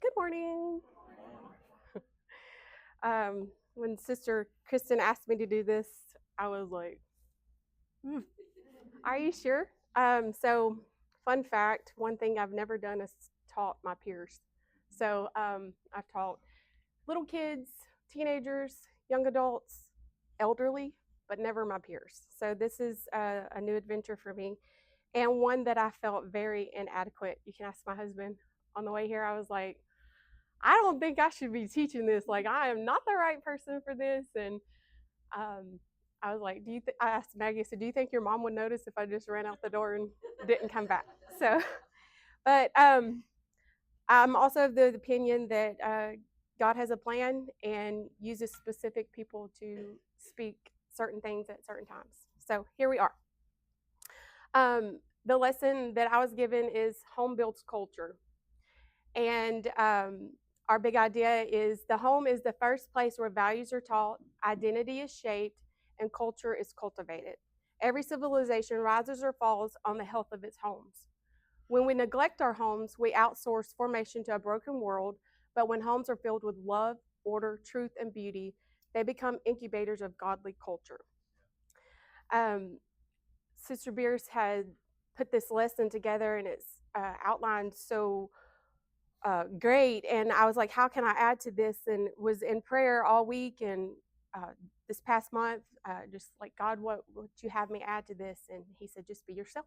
Good morning. When Sister Kristen asked me to do this, I was like, "Hmm, are you sure?" So, fun fact, one thing I've never done is taught my peers. So, I've taught little kids, teenagers, young adults, elderly, but never my peers. So, this is a new adventure for me and one that I felt very inadequate. You can ask my husband on the way here. I was like, I don't think I should be teaching this. Like, I am not the right person for this. And um, I was like, I asked Maggie, I said, do you think your mom would notice if I just ran out the door and didn't come back? So, but I'm also of the opinion that God has a plan and uses specific people to speak certain things at certain times. So here we are. The lesson that I was given is home builds culture. And our big idea is the home is the first place where values are taught, identity is shaped, and culture is cultivated. Every civilization rises or falls on the health of its homes. When we neglect our homes, we outsource formation to a broken world, but when homes are filled with love, order, truth, and beauty, they become incubators of godly culture. Um, Sister Beers had put this lesson together and it's outlined so great. And I was like, how can I add to this? And was in prayer all week and this past month, just like, God, what would you have me add to this? And he said, just be yourself.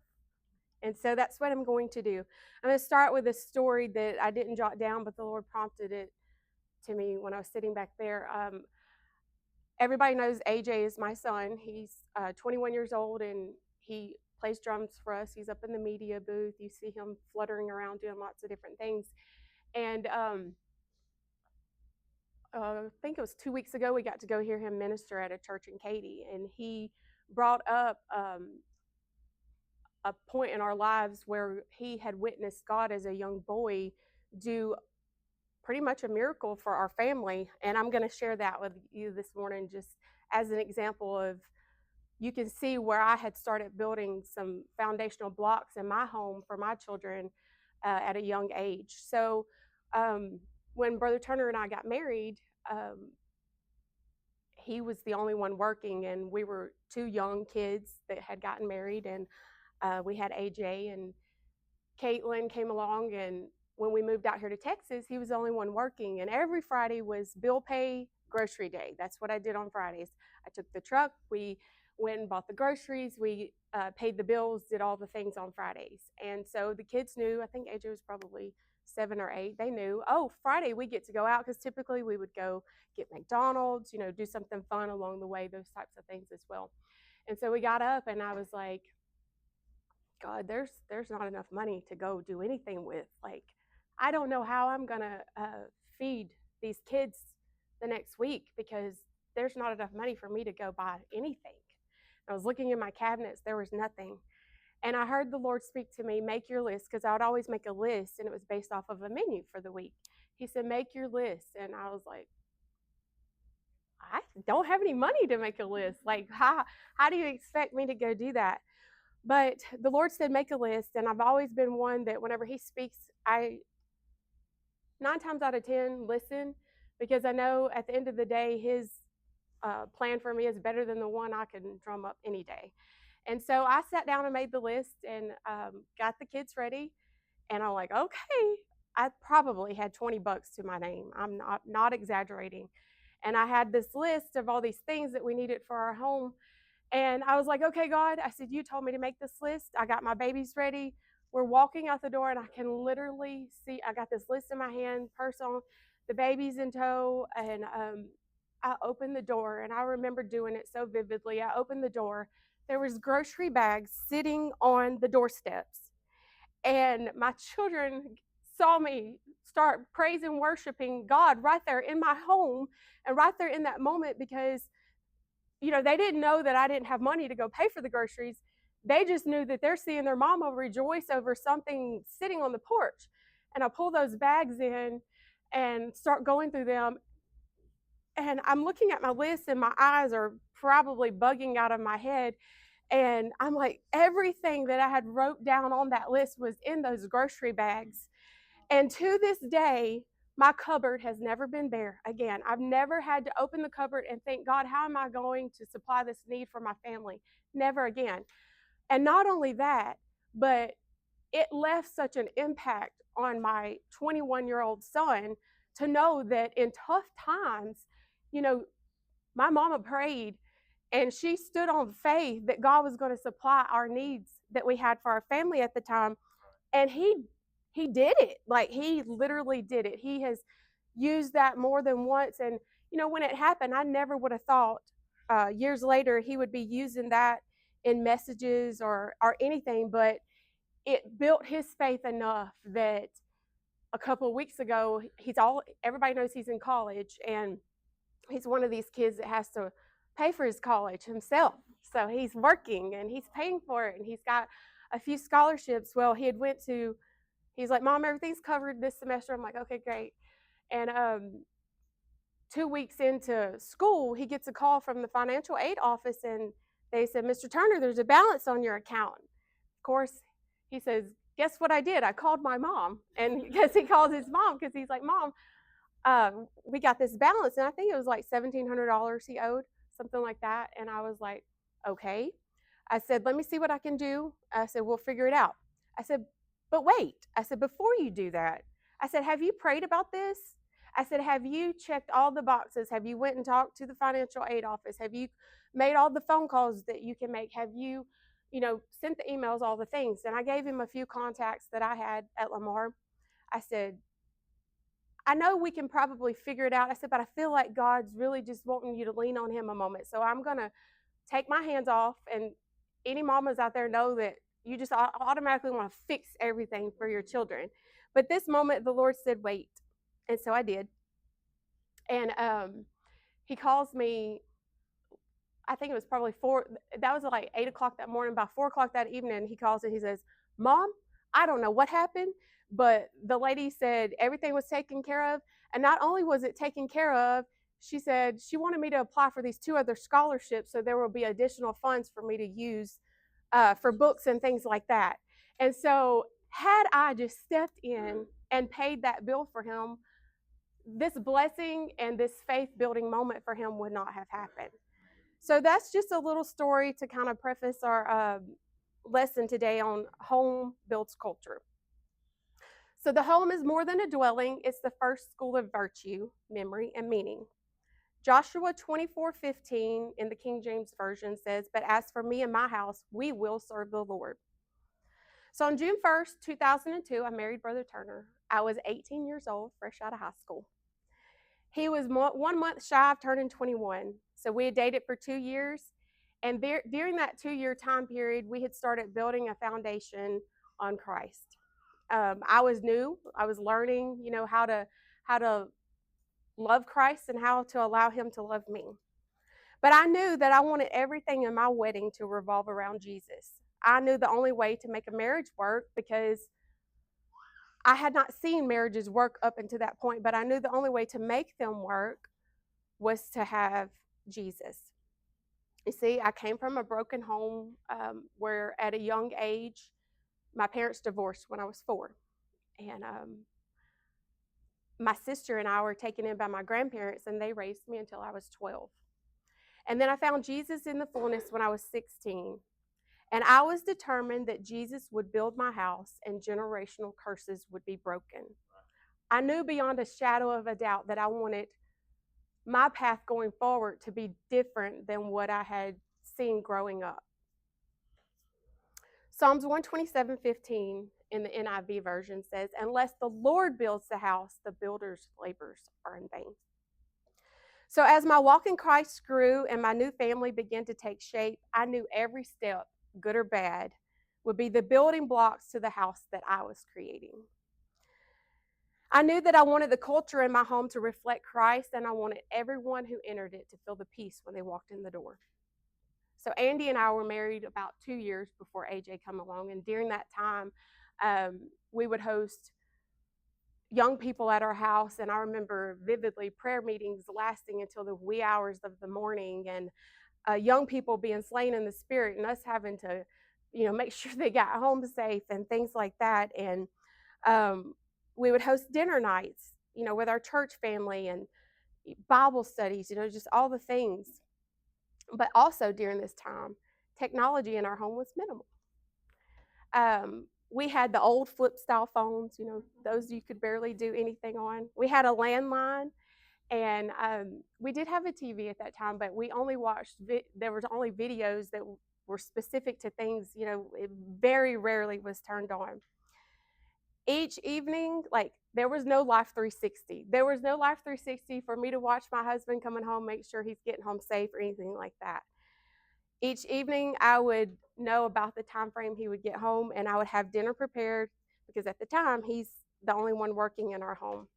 And so that's what I'm going to do. I'm going to start with a story that I didn't jot down, but the Lord prompted it to me when I was sitting back there. Everybody knows AJ is my son. He's 21 years old and he plays drums for us. He's up in the media booth. You see him fluttering around doing lots of different things. And I think it was 2 weeks ago, we got to go hear him minister at a church in Katy. And he brought up a point in our lives where he had witnessed God as a young boy do pretty much a miracle for our family. And I'm going to share that with you this morning just as an example of you can see where I had started building some foundational blocks in my home for my children at a young age. So when Brother Turner and I got married, he was the only one working, and we were two young kids that had gotten married, and we had AJ and Caitlin came along, and when we moved out here to Texas, he was the only one working, and every Friday was bill pay grocery day. That's what I did on Fridays. I took the truck, we went and bought the groceries, we paid the bills, did all the things on Fridays. And so the kids knew, I think AJ was probably 7 or 8, they knew, oh, Friday we get to go out, because typically we would go get McDonald's, do something fun along the way, those types of things as well. And so we got up and I was like, God, there's not enough money to go do anything with. Like, I don't know how I'm gonna feed these kids the next week because there's not enough money for me to go buy anything. I was looking in my cabinets, there was nothing. And I heard the Lord speak to me, make your list, because I would always make a list and it was based off of a menu for the week. He said, make your list. And I was like, I don't have any money to make a list. Like, how do you expect me to go do that? But the Lord said, make a list. And I've always been one that whenever He speaks, I 9 times out of 10 listen, because I know at the end of the day, His plan for me is better than the one I can drum up any day. And so I sat down and made the list and got the kids ready. And I'm like, okay, I probably had $20 to my name. I'm not exaggerating. And I had this list of all these things that we needed for our home. And I was like, okay, God, I said, you told me to make this list. I got my babies ready. We're walking out the door, and I can literally see, I got this list in my hand, purse on, the baby's in tow. And I opened the door, and I remember doing it so vividly. I opened the door. There was grocery bags sitting on the doorsteps. And my children saw me start praising, worshiping God right there in my home and right there in that moment because they didn't know that I didn't have money to go pay for the groceries. They just knew that they're seeing their mama rejoice over something sitting on the porch. And I pull those bags in and start going through them. And I'm looking at my list and my eyes are probably bugging out of my head. And I'm like, everything that I had wrote down on that list was in those grocery bags. And to this day, My cupboard has never been bare again. I've never had to open the cupboard and think, God, how am I going to supply this need for my family? Never again. And not only that, but it left such an impact on my 21-year-old son to know that in tough times, you know, my mama prayed and she stood on faith that God was going to supply our needs that we had for our family at the time. And he did it. Like, he literally did it. He has used that more than once. And when it happened, I never would have thought years later he would be using that in messages or anything, but it built his faith enough that a couple of weeks ago, everybody knows he's in college, and he's one of these kids that has to pay for his college himself. So he's working and he's paying for it, and he's got a few scholarships. Well, he's like, Mom, everything's covered this semester. I'm like, okay, great. And 2 weeks into school, he gets a call from the financial aid office, and they said, Mr. Turner, there's a balance on your account. Of course, he says, guess what I did? I called my mom. And because he calls his mom, because he's like, Mom, we got this balance. And I think it was like $1,700 he owed, something like that. And I was like, okay. I said, let me see what I can do. I said, we'll figure it out. I said, but wait. I said, before you do that, I said, have you prayed about this? I said, have you checked all the boxes? Have you went and talked to the financial aid office? Have you made all the phone calls that you can make? Have you, sent the emails, all the things? And I gave him a few contacts that I had at Lamar. I said, I know we can probably figure it out. I said, but I feel like God's really just wanting you to lean on him a moment. So I'm going to take my hands off. And any mamas out there know that you just automatically want to fix everything for your children. But this moment, the Lord said, wait. And so I did. And he calls me, I think it was probably that was like 8 o'clock that morning. By 4 o'clock that evening, he calls and he says, Mom, I don't know what happened, but the lady said everything was taken care of. And not only was it taken care of, she said she wanted me to apply for these 2 other scholarships, so there will be additional funds for me to use for books and things like that. And so had I just stepped in and paid that bill for him, this blessing and this faith building moment for him would not have happened. So that's just a little story to kind of preface our lesson today on home builds culture. So the home is more than a dwelling. It's the first school of virtue, memory, and meaning. Joshua 24:15 in the King James Version says, but as for me and my house, we will serve the Lord. So on June 1st, 2002, I married Brother Turner. I was 18 years old, fresh out of high school. He was 1 month shy of turning 21. So we had dated for 2 years. And during that 2-year time period, we had started building a foundation on Christ. I was new. I was learning, how to love Christ and how to allow him to love me. But I knew that I wanted everything in my wedding to revolve around Jesus. I knew the only way to make a marriage work, because I had not seen marriages work up until that point, but I knew the only way to make them work was to have Jesus. You see, I came from a broken home where at a young age, my parents divorced when I was 4. And my sister and I were taken in by my grandparents, and they raised me until I was 12. And then I found Jesus in the fullness when I was 16. And I was determined that Jesus would build my house and generational curses would be broken. I knew beyond a shadow of a doubt that I wanted my path going forward to be different than what I had seen growing up. Psalms 127:15 in the NIV version says, unless the Lord builds the house, the builder's labors are in vain. So as my walk in Christ grew and my new family began to take shape, I knew every step, good or bad, would be the building blocks to the house that I was creating. I knew that I wanted the culture in my home to reflect Christ, and I wanted everyone who entered it to feel the peace when they walked in the door. So Andy and I were married about 2 years before AJ came along, and during that time, we would host young people at our house, and I remember vividly prayer meetings lasting until the wee hours of the morning, and young people being slain in the spirit, and us having to, make sure they got home safe and things like that. And we would host dinner nights, with our church family and Bible studies, just all the things. But also during this time, technology in our home was minimal. We had the old flip style phones, those you could barely do anything on. We had a landline, and we did have a TV at that time, but we only watched, there was only videos that were specific to things, it very rarely was turned on. Each evening, like, there was no Life 360. There was no Life 360 for me to watch my husband coming home, make sure he's getting home safe or anything like that. Each evening, I would know about the time frame he would get home, and I would have dinner prepared because at the time, he's the only one working in our home.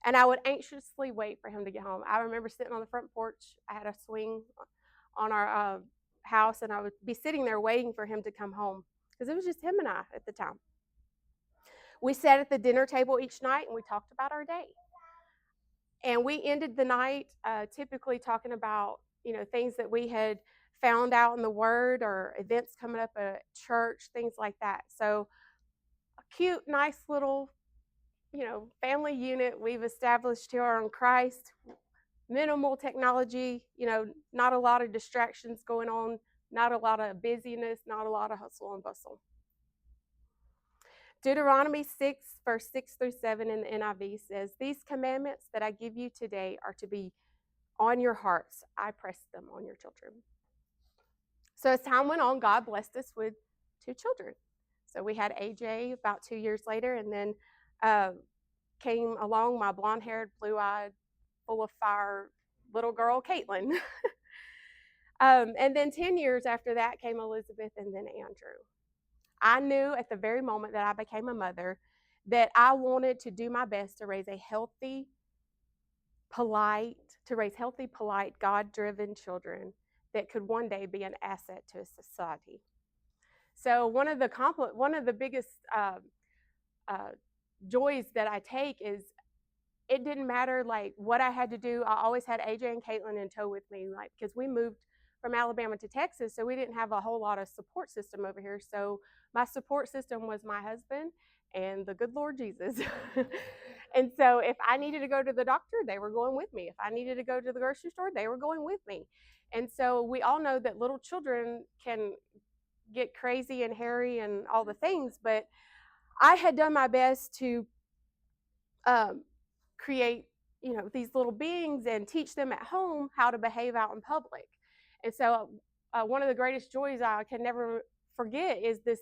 And I would anxiously wait for him to get home. I remember sitting on the front porch. I had a swing on our house, and I would be sitting there waiting for him to come home because it was just him and I at the time. We sat at the dinner table each night, and we talked about our day. And we ended the night typically talking about, things that we had found out in the Word or events coming up at church, things like that. So a cute, nice little, family unit we've established here in Christ. Minimal technology, not a lot of distractions going on, not a lot of busyness, not a lot of hustle and bustle. Deuteronomy 6, verse 6 through 7 in the NIV says, "These commandments that I give you today are to be on your hearts. I press them on your children." So as time went on, God blessed us with 2 children. So we had AJ about 2 years later, and then came along my blonde-haired, blue-eyed, full of fire little girl, Caitlin. And then 10 years after that came Elizabeth and then Andrew. I knew at the very moment that I became a mother that I wanted to do my best to raise healthy, polite, God-driven children that could one day be an asset to a society. So one of the biggest joys that I take is it didn't matter like what I had to do. I always had AJ and Caitlin in tow with me, like, because we moved from Alabama to Texas, so we didn't have a whole lot of support system over here. So my support system was my husband and the good Lord Jesus. And so if I needed to go to the doctor, they were going with me. If I needed to go to the grocery store, they were going with me. And so we all know that little children can get crazy and hairy and all the things, but I had done my best to create, these little beings and teach them at home how to behave out in public. And so one of the greatest joys I can never forget is this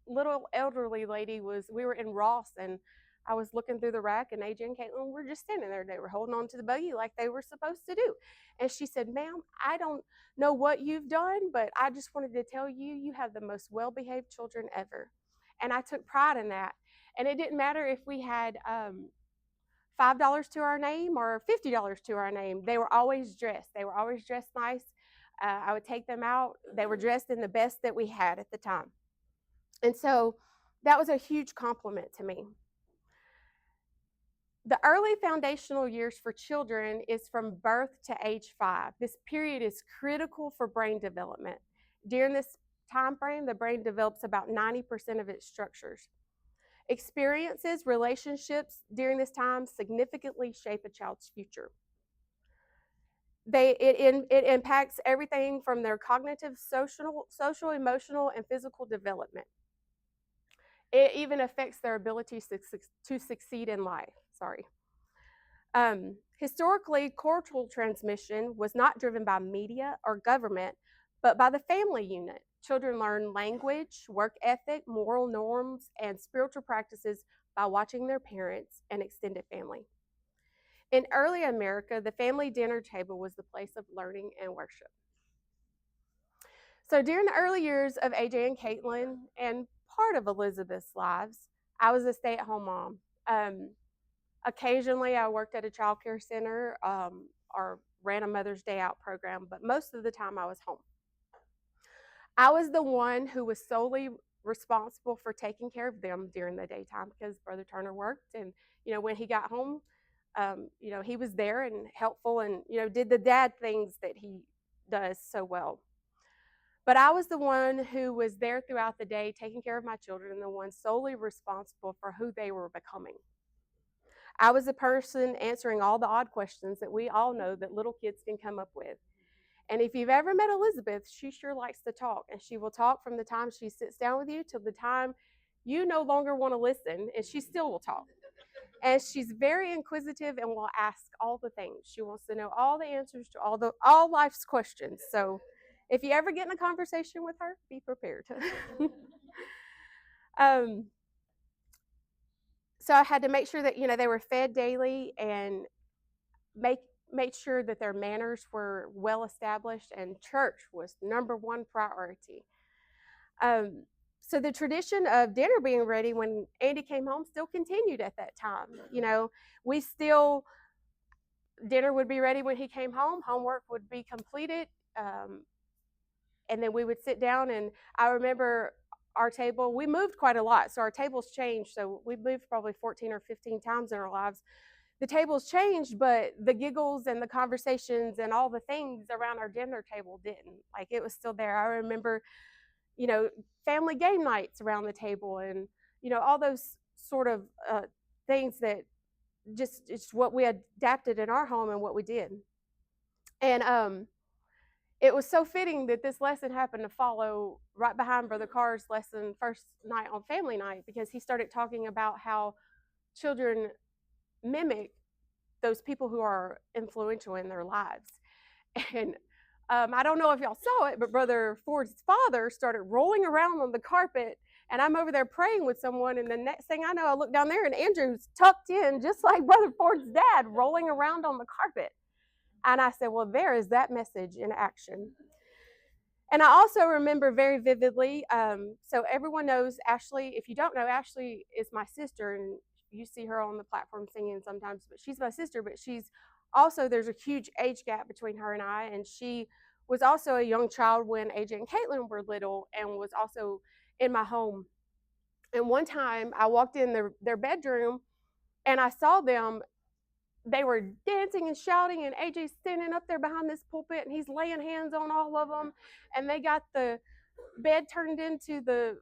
little elderly lady we were in Ross, and I was looking through the rack, and AJ and Caitlin were just standing there. They were holding on to the buggy like they were supposed to do. And she said, "Ma'am, I don't know what you've done, but I just wanted to tell you, you have the most well-behaved children ever." And I took pride in that. And it didn't matter if we had $5 to our name or $50 to our name. They were always dressed. They were always dressed nice. I would take them out. They were dressed in the best that we had at the time. And so that was a huge compliment to me. The early foundational years for children is from birth to age 5. This period is critical for brain development. During this time frame, the brain develops about 90% of its structures. Experiences, relationships during this time significantly shape a child's future. It impacts everything from their cognitive, social, emotional, and physical development. It even affects their ability to succeed in life. Historically, cultural transmission was not driven by media or government, but by the family unit. Children learn language, work ethic, moral norms, and spiritual practices by watching their parents and extended family. In early America, the family dinner table was the place of learning and worship. So during the early years of AJ and Caitlin and part of Elizabeth's lives, I was a stay-at-home mom. Occasionally, I worked at a child care center or ran a Mother's Day Out program, but most of the time I was home. I was the one who was solely responsible for taking care of them during the daytime because Brother Turner worked, and when he got home, he was there and helpful and did the dad things that he does so well. But I was the one who was there throughout the day taking care of my children and the one solely responsible for who they were becoming. I was the person answering all the odd questions that we all know that little kids can come up with. And if you've ever met Elizabeth, she sure likes to talk, and she will talk from the time she sits down with you till the time you no longer want to listen, and she still will talk. And she's very inquisitive and will ask all the things. She wants to know all the answers to all life's questions. So if you ever get in a conversation with her, be prepared. um, so I had to make sure that they were fed daily and make sure that their manners were well established, and church was number one priority. Um, so the tradition of dinner being ready when Andy came home still continued at that time. We still dinner would be ready when he came home. Homework would be completed, and then we would sit down. And I remember our table. We moved quite a lot, so our tables changed. So we moved probably 14 or 15 times in our lives. The tables changed, but the giggles and the conversations and all the things around our dinner table didn't. Like, it was still there. I remember, family game nights around the table, and all those sort of things that just it's what we adapted in our home and what we did. And it was so fitting that this lesson happened to follow right behind Brother Carr's lesson first night on family night, because he started talking about how children mimic those people who are influential in their lives. And I don't know if y'all saw it, but Brother Ford's father started rolling around on the carpet, and I'm over there praying with someone, and the next thing I know, I look down there, and Andrew's tucked in, just like Brother Ford's dad, rolling around on the carpet. And I said, well, there is that message in action. And I also remember very vividly, so everyone knows Ashley. If you don't know, Ashley is my sister, and you see her on the platform singing sometimes, but she's my sister, but she's also, there's a huge age gap between her and I, and she was also a young child when AJ and Caitlin were little, and was also in my home. And one time I walked in their bedroom, and I saw them. They were dancing and shouting, and AJ's standing up there behind this pulpit, and he's laying hands on all of them, and they got the bed turned into the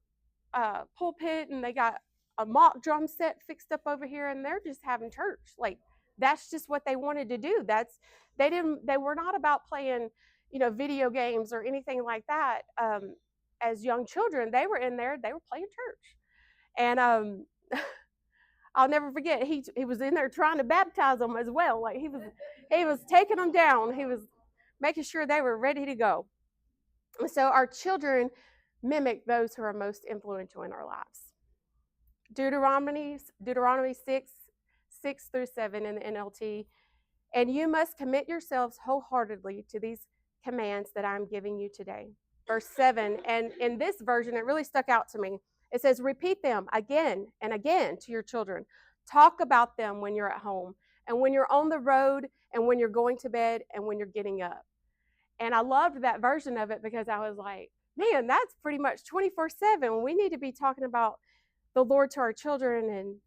pulpit, and they got a mock drum set fixed up over here, and they're just having church. Like, that's just what they wanted to do. They were not about playing video games or anything like that. As young children, they were in there, they were playing church. And I'll never forget, he was in there trying to baptize them as well. Like, he was taking them down. He was making sure they were ready to go. And so our children mimic those who are most influential in our lives. Deuteronomy 6:6-7 in the NLT. And you must commit yourselves wholeheartedly to these commands that I'm giving you today. Verse 7, and in this version, it really stuck out to me. It says, repeat them again and again to your children. Talk about them when you're at home, and when you're on the road, and when you're going to bed, and when you're getting up. And I loved that version of it, because I was like, man, that's pretty much 24/7. We need to be talking about the Lord to our children, and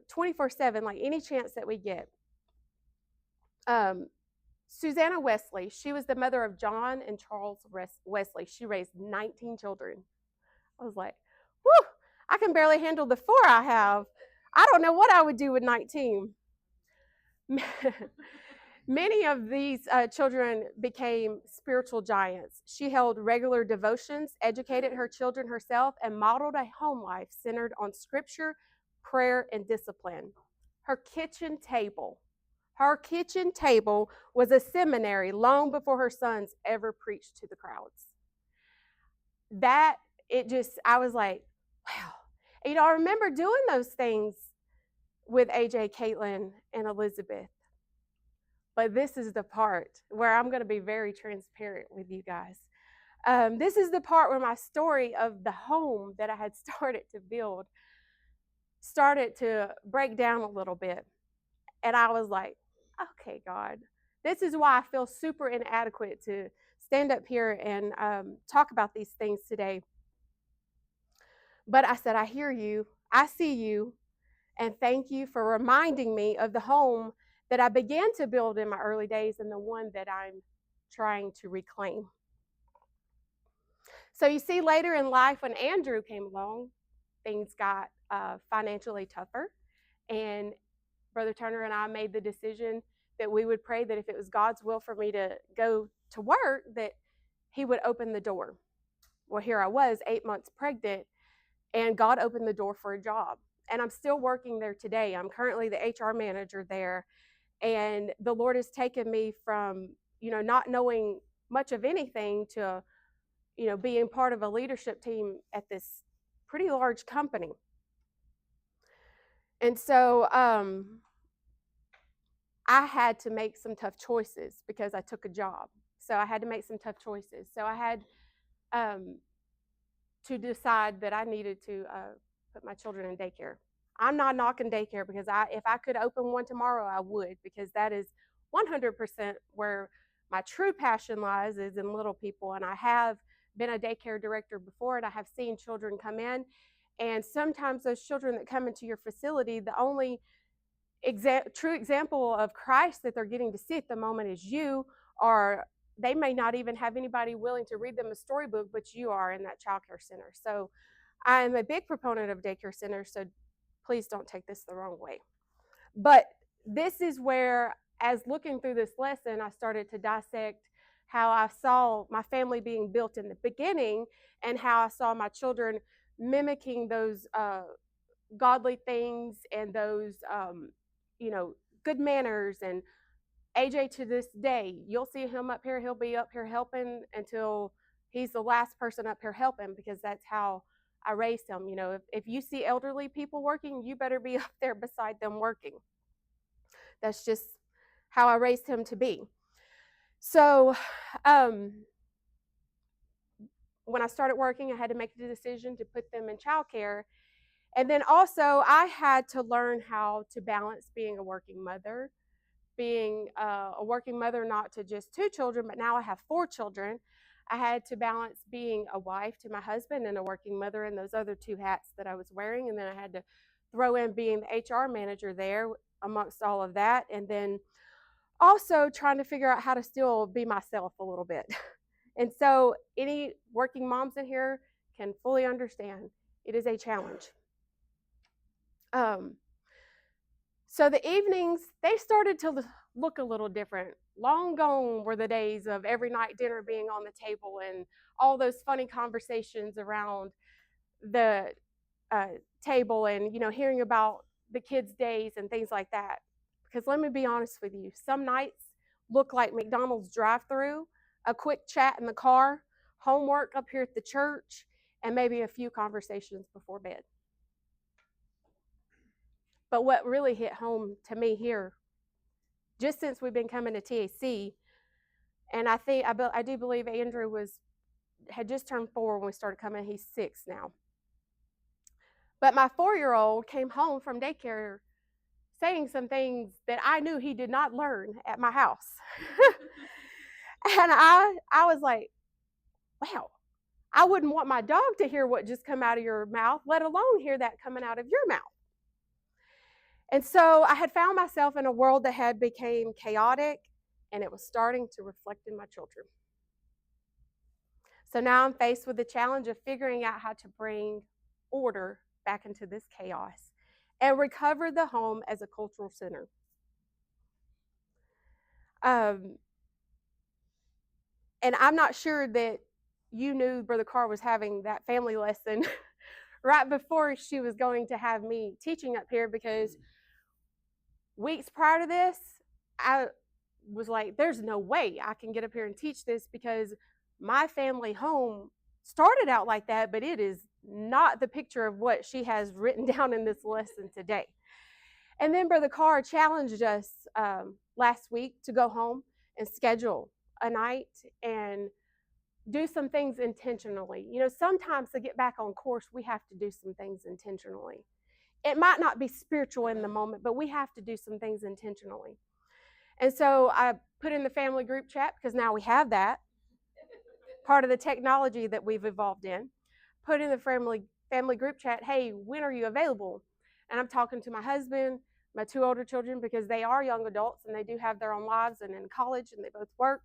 24/7, like any chance that we get. Susanna Wesley, she was the mother of John and Charles Wesley. She raised 19 children. I was like, whew, I can barely handle the 4 I have. I don't know what I would do with 19. Many of these children became spiritual giants. She held regular devotions, educated her children herself, and modeled a home life centered on scripture, prayer, and discipline. Her kitchen table was a seminary long before her sons ever preached to the crowds. I was like, wow. I remember doing those things with AJ, Caitlin, and Elizabeth. But this is the part where I'm going to be very transparent with you guys. This is the part where my story of the home that I had started to build started to break down a little bit. And I was like, okay, God, this is why I feel super inadequate to stand up here and talk about these things today. But I said, I hear you, I see you, and thank you for reminding me of the home that I began to build in my early days, and the one that I'm trying to reclaim. So you see, later in life, when Andrew came along, things got financially tougher, and Brother Turner and I made the decision that we would pray that if it was God's will for me to go to work, that he would open the door. Well, here I was 8 months pregnant, and God opened the door for a job. And I'm still working there today. I'm currently the HR manager there. And the Lord has taken me from, not knowing much of anything to, being part of a leadership team at this pretty large company. And so I had to make some tough choices because I took a job. So I had to make some tough choices. So I had to decide that I needed to put my children in daycare. I'm not knocking daycare because if I could open one tomorrow, I would, because that is 100% where my true passion lies, is in little people. And I have been a daycare director before, and I have seen children come in. And sometimes those children that come into your facility, the only true example of Christ that they're getting to see at the moment is you, or they may not even have anybody willing to read them a storybook, but you are in that child care center. So I'm a big proponent of daycare centers, so please don't take this the wrong way. But this is where, as looking through this lesson, I started to dissect how I saw my family being built in the beginning, and how I saw my children mimicking those godly things and those good manners. And AJ, to this day, you'll see him up here, he'll be up here helping until he's the last person up here helping, because that's how I raised him. If you see elderly people working, you better be up there beside them working. That's just how I raised him to be. So when I started working, I had to make the decision to put them in childcare. And then also I had to learn how to balance being a working mother, not to just 2 children, but now I have 4 children. I had to balance being a wife to my husband and a working mother, and those other 2 hats that I was wearing. And then I had to throw in being the HR manager there amongst all of that. And then also trying to figure out how to still be myself a little bit. And so any working moms in here can fully understand it is a challenge. So the evenings, they started to look a little different. Long gone were the days of every night dinner being on the table and all those funny conversations around the table, and hearing about the kids' days and things like that. Because let me be honest with you, some nights look like McDonald's drive-through, a quick chat in the car, homework up here at the church, and maybe a few conversations before bed. But what really hit home to me here, just since we've been coming to TAC, and I do believe Andrew had just turned 4 when we started coming. He's 6 now. But my 4-year-old came home from daycare saying some things that I knew he did not learn at my house. And I was like, wow, I wouldn't want my dog to hear what just come out of your mouth, let alone hear that coming out of your mouth. And so I had found myself in a world that had became chaotic, and it was starting to reflect in my children. So now I'm faced with the challenge of figuring out how to bring order back into this chaos and recover the home as a cultural center. And I'm not sure that you knew Brother Carr was having that family lesson right before she was going to have me teaching up here, because weeks prior to this, I was like, there's no way I can get up here and teach this, because my family home started out like that, but it is not the picture of what she has written down in this lesson today. And then Brother Carr challenged us last week to go home and schedule a night and do some things intentionally. Sometimes to get back on course, we have to do some things intentionally. It might not be spiritual in the moment, but we have to do some things intentionally. And so I put in the family group chat, because now we have that, part of the technology that we've evolved in. Put in the family group chat, hey, when are you available? And I'm talking to my husband, my 2 older children, because they are young adults and they do have their own lives and in college and they both work.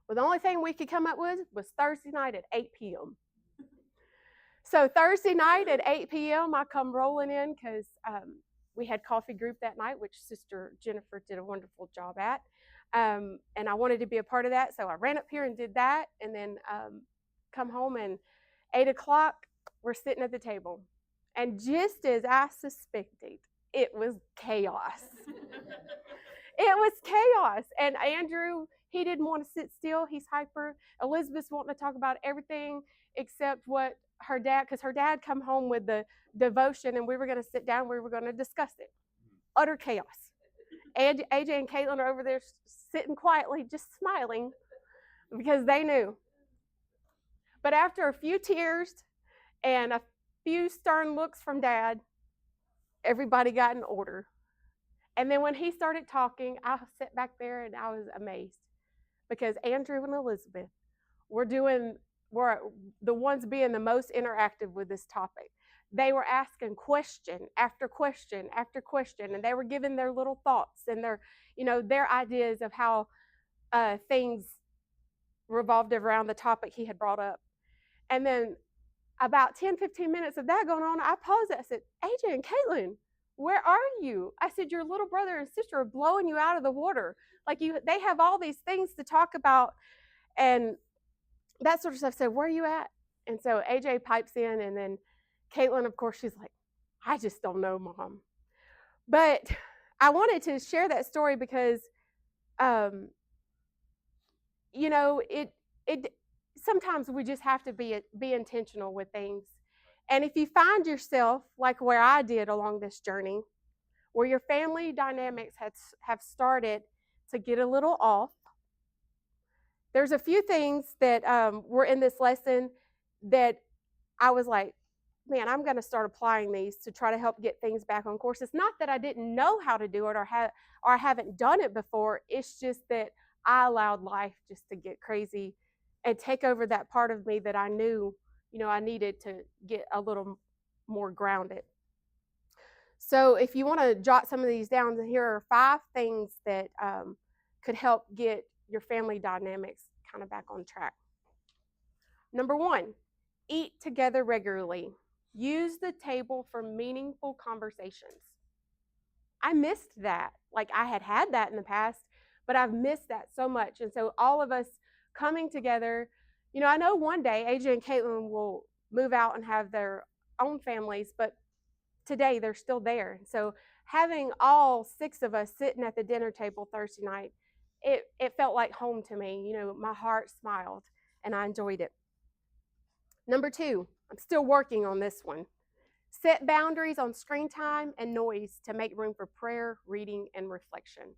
Well, the only thing we could come up with was Thursday night at 8 p.m. So Thursday night at 8 p.m., I come rolling in, because we had coffee group that night, which Sister Jennifer did a wonderful job at. And I wanted to be a part of that, so I ran up here and did that, and then come home, and 8 o'clock, we're sitting at the table. And just as I suspected, it was chaos. It was chaos. And Andrew, he didn't want to sit still. He's hyper. Elizabeth's wanting to talk about everything except what her dad, because her dad come home with the devotion, and we were going to sit down, we were going to discuss it. Utter chaos. And AJ and Caitlin are over there sitting quietly, just smiling, because they knew. But after a few tears and a few stern looks from Dad, everybody got in order. And then when he started talking, I sat back there and I was amazed, because Andrew and Elizabeth were the ones being the most interactive with this topic. They were asking question after question after question, and they were giving their little thoughts and their ideas of how things revolved around the topic he had brought up. And then about 10-15 minutes of that going on, I paused it. I said, AJ and Caitlin, where are you? I said, your little brother and sister are blowing you out of the water. They have all these things to talk about and that sort of stuff. So where are you at? And so AJ pipes in, and then Caitlin, of course, she's like, I just don't know, Mom. But I wanted to share that story because, it sometimes we just have to be intentional with things. And if you find yourself like where I did along this journey, where your family dynamics have started to get a little off, there's a few things that were in this lesson that I was like, man, I'm going to start applying these to try to help get things back on course. It's not that I didn't know how to do it or I haven't done it before. It's just that I allowed life just to get crazy and take over that part of me that I knew, I needed to get a little more grounded. So if you want to jot some of these down, here are 5 things that could help get your family dynamics kind of back on track. Number 1, eat together regularly. Use the table for meaningful conversations. I missed that. I had that in the past, but I've missed that so much. And so all of us coming together, I know one day AJ and Caitlin will move out and have their own families, but today they're still there. So having all 6 of us sitting at the dinner table Thursday night, it felt like home to me. My heart smiled and I enjoyed it. Number 2, I'm still working on this one. Set boundaries on screen time and noise to make room for prayer, reading, and reflection.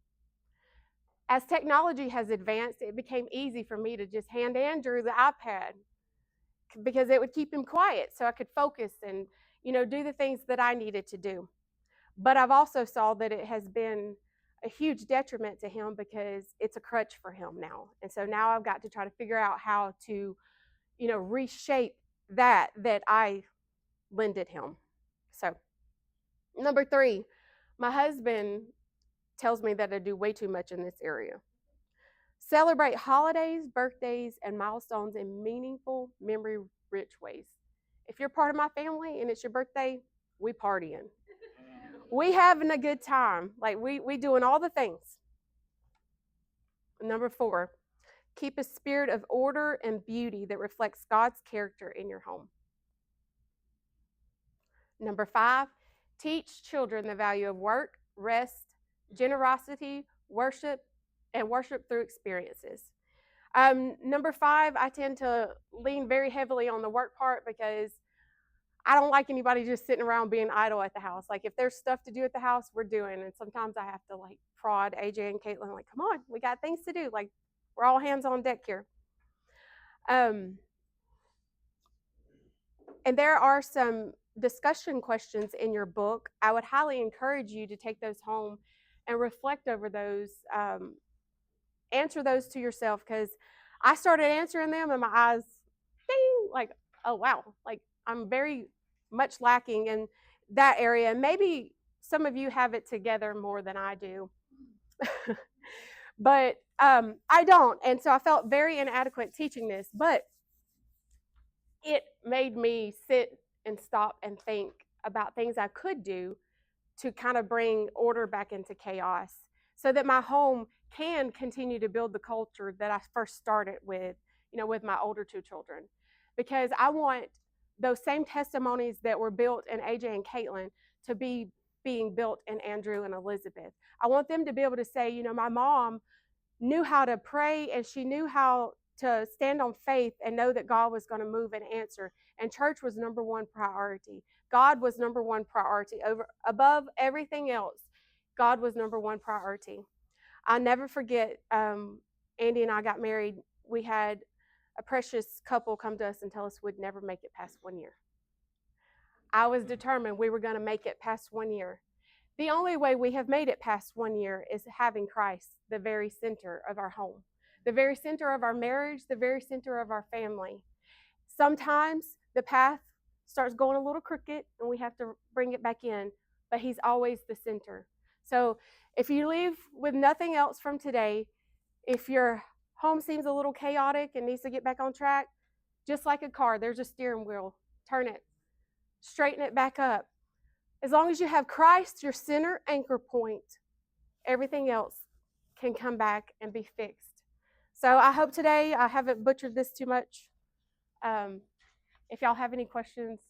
As technology has advanced, it became easy for me to just hand Andrew the iPad because it would keep him quiet so I could focus and, do the things that I needed to do. But I've also saw that it has been a huge detriment to him because it's a crutch for him now. And so now I've got to try to figure out how to, reshape that I lended him. So, number 3, my husband tells me that I do way too much in this area. Celebrate holidays, birthdays, and milestones in meaningful, memory-rich ways. If you're part of my family and it's your birthday, we partying. We having a good time. We doing all the things. Number 4, keep a spirit of order and beauty that reflects God's character in your home. Number 5, teach children the value of work, rest, generosity, worship through experiences. Number 5, I tend to lean very heavily on the work part because I don't like anybody just sitting around being idle at the house. If there's stuff to do at the house, we're doing. And sometimes I have to prod AJ and Caitlin, come on, we got things to do. We're all hands on deck here. And there are some discussion questions in your book. I would highly encourage you to take those home and reflect over those, answer those to yourself, because I started answering them and my eyes, ding, oh wow, I'm very much lacking in that area. And maybe some of you have it together more than I do, but I don't. And so I felt very inadequate teaching this, but it made me sit and stop and think about things I could do to kind of bring order back into chaos so that my home can continue to build the culture that I first started with, with my older two children. Because I want those same testimonies that were built in AJ and Caitlin to be being built in Andrew and Elizabeth. I want them to be able to say, my mom knew how to pray and she knew how to stand on faith and know that God was going to move and answer. And church was number one priority. God was number one priority above everything else. God was number one priority. I'll never forget, Andy and I got married. We had a precious couple come to us and tell us we'd never make it past 1 year. I was determined we were going to make it past 1 year. The only way we have made it past 1 year is having Christ the very center of our home, the very center of our marriage, the very center of our family. Sometimes the path starts going a little crooked and we have to bring it back in, but he's always the center. So if you leave with nothing else from today, if your home seems a little chaotic and needs to get back on track, just like a car, there's a steering wheel. Turn it, straighten it back up. As long as you have Christ, your center anchor point, everything else can come back and be fixed. So I hope today I haven't butchered this too much. If y'all have any questions,